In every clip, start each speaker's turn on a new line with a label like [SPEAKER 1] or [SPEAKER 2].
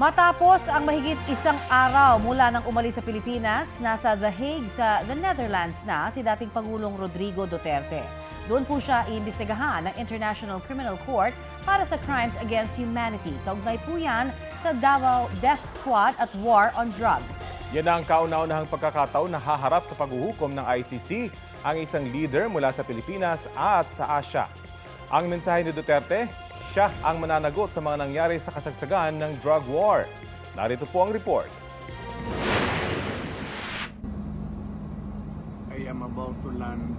[SPEAKER 1] Matapos ang mahigit isang araw mula nang umalis sa Pilipinas, nasa The Hague sa The Netherlands na si dating Pangulong Rodrigo Duterte. Doon po siya iimbestigahan ng International Criminal Court para sa Crimes Against Humanity. Kaugnay po yan sa Davao Death Squad at War on Drugs.
[SPEAKER 2] Yan ang kauna-unahang pagkakataon na haharap sa paghuhukom ng ICC ang isang leader mula sa Pilipinas at sa Asya. Ang mensahe ni Duterte, siya ang mananagot sa mga nangyari sa kasagsagan ng drug war. Narito po ang report.
[SPEAKER 3] I am about to land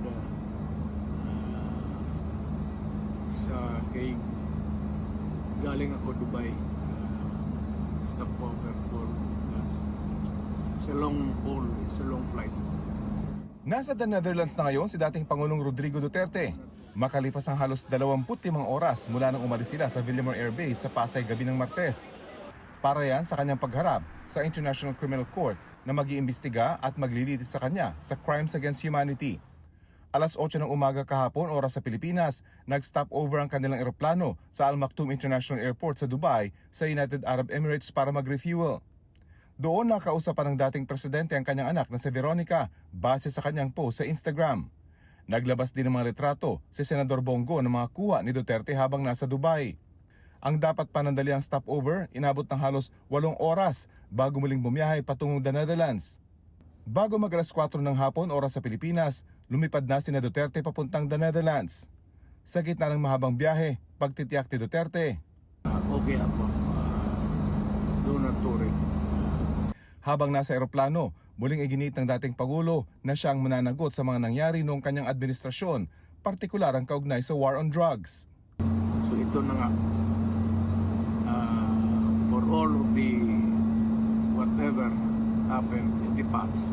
[SPEAKER 3] sa Hague. Galing ako Dubai. Stopover for it's a long haul, it's a long flight.
[SPEAKER 4] Nasa The Netherlands na ngayon si dating Pangulong Rodrigo Duterte. Makalipas ang halos 25 oras mula nang umalis sila sa Villamor Air Base sa Pasay gabi ng Martes. Para yan sa kanyang pagharap sa International Criminal Court na mag-iimbestiga at maglilitis sa kanya sa Crimes Against Humanity. Alas 8 ng umaga kahapon oras sa Pilipinas, nag-stop over ang kanilang eroplano sa Al Maktoum International Airport sa Dubai sa United Arab Emirates para mag-refuel. Doon nakausapan ng dating presidente ang kanyang anak na si Veronica base sa kanyang post sa Instagram. Naglabas din ng mga retrato si Senador Bongo na mga kuha ni Duterte habang nasa Dubai. Ang dapat panandaliang stopover inabot ng halos 8 oras bago muling bumiyahe patungong The Netherlands. Bago mag alas 4 ng hapon oras sa Pilipinas, lumipad na sina Duterte papuntang The Netherlands. Sa gitna ng mahabang biyahe, pagtitiyak ni Duterte.
[SPEAKER 3] Okay ako. Do not worry.
[SPEAKER 4] Habang nasa eroplano, muling iginit ng dating Pangulo na siya ang mananagot sa mga nangyari noong kanyang administrasyon, partikular ang kaugnay sa war on drugs.
[SPEAKER 3] So ito na nga. For all of the whatever happened in the past,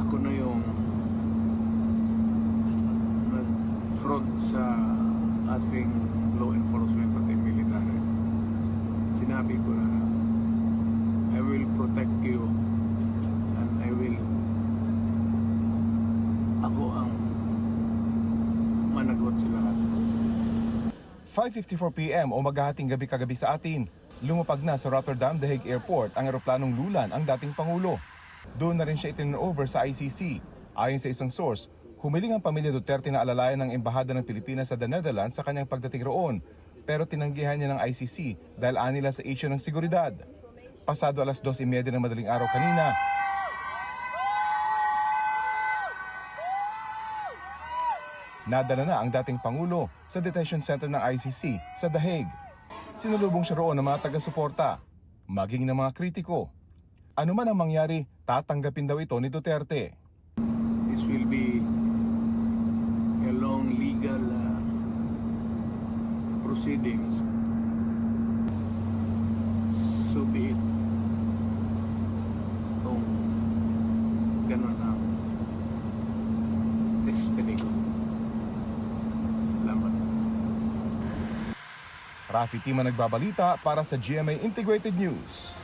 [SPEAKER 3] ako na yung nag-front sa ating law enforcement at military. Sinabi ko na I will protect you and ako ang managot sila lahat.
[SPEAKER 4] 5:54 PM o maghahating gabi kagabi sa atin, lumapag na sa Rotterdam The Hague Airport ang eroplanong lulan ang dating Pangulo. Doon na rin siya itin-over sa ICC. Ayon sa isang source, humiling ang pamilya Duterte na alalayan ng Embahada ng Pilipinas sa The Netherlands sa kanyang pagdating roon, pero tinanggihan niya ng ICC dahil anila sa issue ng seguridad. Pasado alas 2:30 ng madaling araw kanina, nadala na ang dating Pangulo sa detention center ng ICC sa The Hague. Sinulubong siya roon ng mga taga-suporta, maging ng mga kritiko. Ano man ang mangyari, tatanggapin daw ito ni Duterte.
[SPEAKER 3] This will be a long legal proceedings. So be it. Kung ganun ang destiny ko. Salamat.
[SPEAKER 4] Rafi Tima nagbabalita para sa GMA Integrated News.